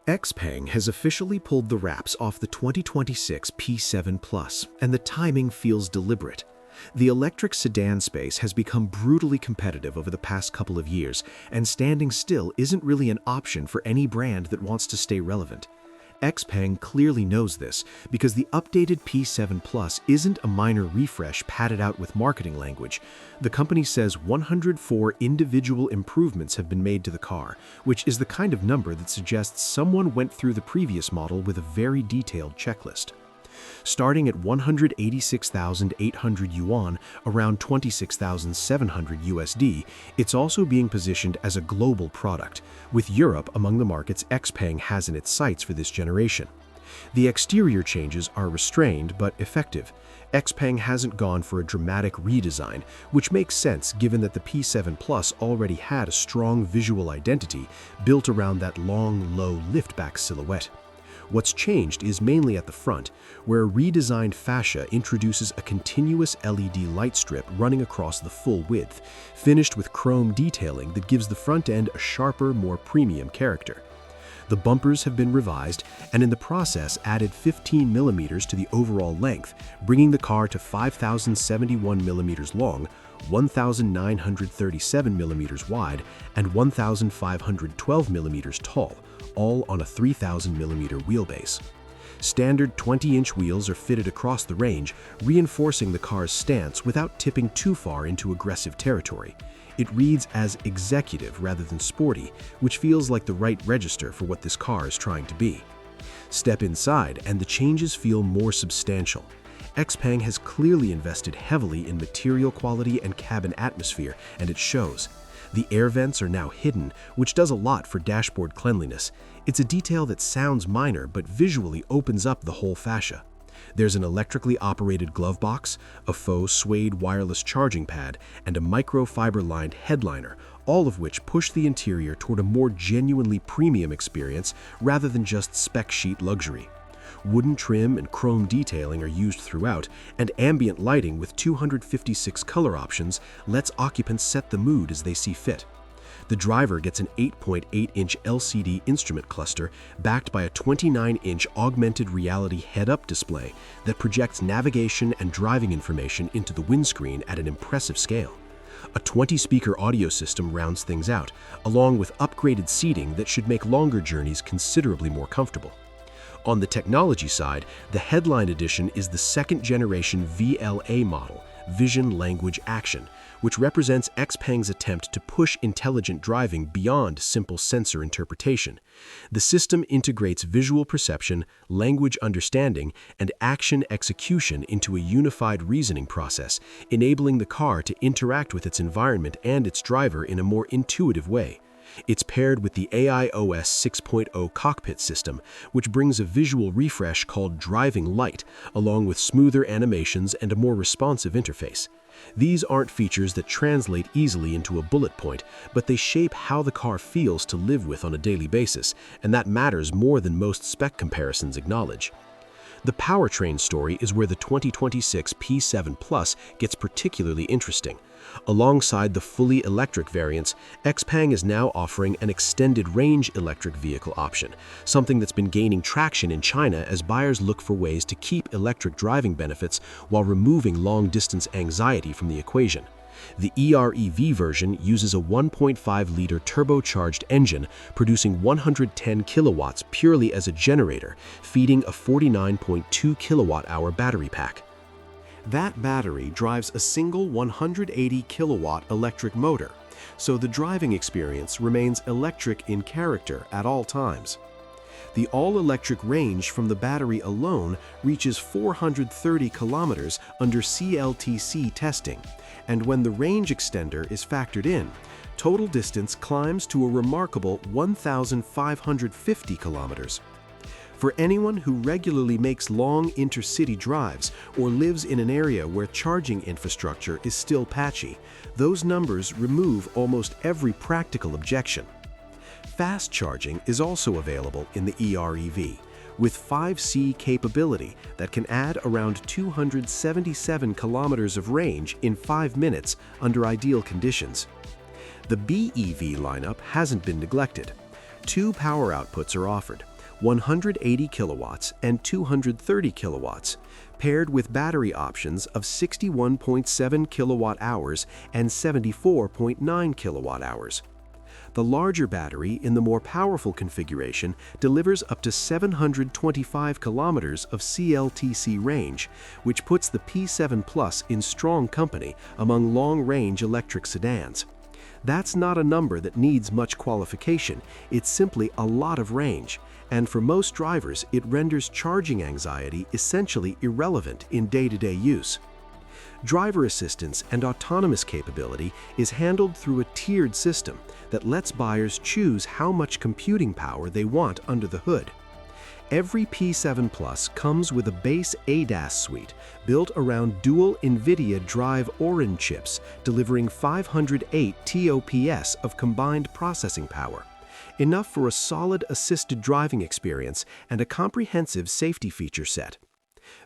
Xpeng has officially pulled the wraps off the 2026 P7 Plus, and the timing feels deliberate. The electric sedan space has become brutally competitive over the past couple of years, and standing still isn't really an option for any brand that wants to stay relevant. Xpeng clearly knows this because the updated P7 Plus isn't a minor refresh padded out with marketing language. The company says 104 individual improvements have been made to the car, which is the kind of number that suggests someone went through the previous model with a very detailed checklist. Starting at 186,800 yuan, around 26,700 USD, it's also being positioned as a global product, with Europe among the markets Xpeng has in its sights for this generation. The exterior changes are restrained but effective. Xpeng hasn't gone for a dramatic redesign, which makes sense given that the P7 Plus already had a strong visual identity built around that long, low liftback silhouette. What's changed is mainly at the front, where a redesigned fascia introduces a continuous LED light strip running across the full width, finished with chrome detailing that gives the front end a sharper, more premium character. The bumpers have been revised and in the process added 15 millimeters to the overall length, bringing the car to 5,071 millimeters long, 1,937 millimeters wide, and 1,512 millimeters tall, all on a 3,000mm wheelbase. Standard 20-inch wheels are fitted across the range, reinforcing the car's stance without tipping too far into aggressive territory. It reads as executive rather than sporty, which feels like the right register for what this car is trying to be. Step inside and the changes feel more substantial. Xpeng has clearly invested heavily in material quality and cabin atmosphere, and it shows. The air vents are now hidden, which does a lot for dashboard cleanliness. It's a detail that sounds minor but visually opens up the whole fascia. There's an electrically operated glove box, a faux suede wireless charging pad, and a microfiber-lined headliner, all of which push the interior toward a more genuinely premium experience rather than just spec sheet luxury. Wooden trim and chrome detailing are used throughout, and ambient lighting with 256 color options lets occupants set the mood as they see fit. The driver gets an 8.8-inch LCD instrument cluster backed by a 29-inch augmented reality head-up display that projects navigation and driving information into the windscreen at an impressive scale. A 20-speaker audio system rounds things out, along with upgraded seating that should make longer journeys considerably more comfortable. On the technology side, the headline edition is the second-generation VLA model, Vision Language Action, which represents Xpeng's attempt to push intelligent driving beyond simple sensor interpretation. The system integrates visual perception, language understanding, and action execution into a unified reasoning process, enabling the car to interact with its environment and its driver in a more intuitive way. It's paired with the AIOS 6.0 cockpit system, which brings a visual refresh called Driving Light, along with smoother animations and a more responsive interface. These aren't features that translate easily into a bullet point, but they shape how the car feels to live with on a daily basis, and that matters more than most spec comparisons acknowledge. The powertrain story is where the 2026 P7 Plus gets particularly interesting. Alongside the fully electric variants, Xpeng is now offering an extended range electric vehicle option, something that's been gaining traction in China as buyers look for ways to keep electric driving benefits while removing long-distance anxiety from the equation. The EREV version uses a 1.5-liter turbocharged engine, producing 110 kilowatts purely as a generator, feeding a 49.2 kilowatt-hour battery pack. That battery drives a single 180 kilowatt electric motor, so the driving experience remains electric in character at all times. The all-electric range from the battery alone reaches 430 kilometers under CLTC testing, and when the range extender is factored in, total distance climbs to a remarkable 1,550 kilometers. For anyone who regularly makes long intercity drives or lives in an area where charging infrastructure is still patchy, those numbers remove almost every practical objection. Fast charging is also available in the EREV, with 5C capability that can add around 277 kilometers of range in 5 minutes under ideal conditions. The BEV lineup hasn't been neglected. 2 power outputs are offered: 180 kilowatts and 230 kilowatts, paired with battery options of 61.7 kilowatt-hours and 74.9 kilowatt-hours. The larger battery in the more powerful configuration delivers up to 725 kilometers of CLTC range, which puts the P7 Plus in strong company among long-range electric sedans. That's not a number that needs much qualification, it's simply a lot of range, and for most drivers it renders charging anxiety essentially irrelevant in day-to-day use. Driver assistance and autonomous capability is handled through a tiered system that lets buyers choose how much computing power they want under the hood. Every P7 Plus comes with a base ADAS suite built around dual NVIDIA Drive Orin chips, delivering 508 TOPS of combined processing power, enough for a solid assisted driving experience and a comprehensive safety feature set.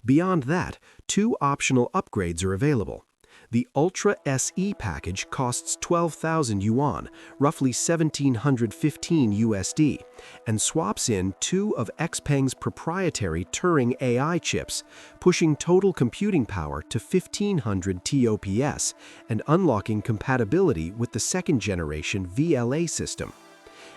Beyond that, two optional upgrades are available. The Ultra SE package costs 12,000 yuan, roughly 1,715 USD, and swaps in two of Xpeng's proprietary Turing AI chips, pushing total computing power to 1,500 TOPS and unlocking compatibility with the second-generation VLA system.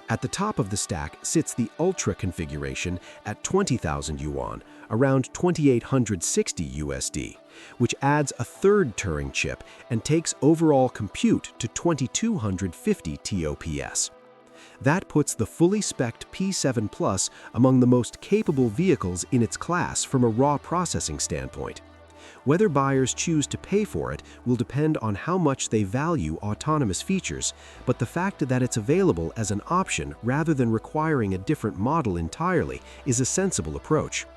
At the top of the stack sits the Ultra configuration at 20,000 yuan, around 2,860 USD, which adds a third Turing chip and takes overall compute to 2,250 TOPS. That puts the fully spec'd P7 Plus among the most capable vehicles in its class from a raw processing standpoint. Whether buyers choose to pay for it will depend on how much they value autonomous features, but the fact that it's available as an option rather than requiring a different model entirely is a sensible approach.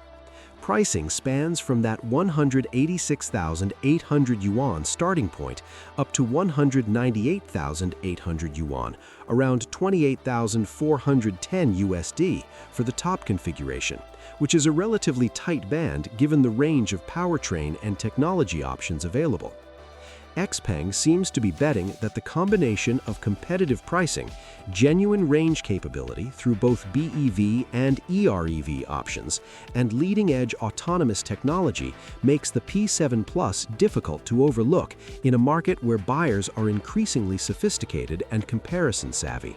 Pricing spans from that 186,800 yuan starting point up to 198,800 yuan, around 28,410 USD for the top configuration, which is a relatively tight band given the range of powertrain and technology options available. Xpeng seems to be betting that the combination of competitive pricing, genuine range capability through both BEV and EREV options, and leading-edge autonomous technology makes the P7 Plus difficult to overlook in a market where buyers are increasingly sophisticated and comparison-savvy.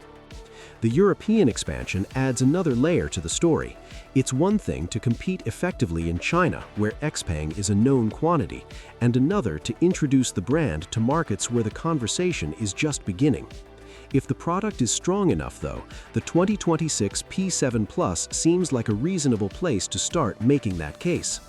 The European expansion adds another layer to the story. It's one thing to compete effectively in China, where Xpeng is a known quantity, and another to introduce the brand to markets where the conversation is just beginning. If the product is strong enough, though, the 2026 P7 Plus seems like a reasonable place to start making that case.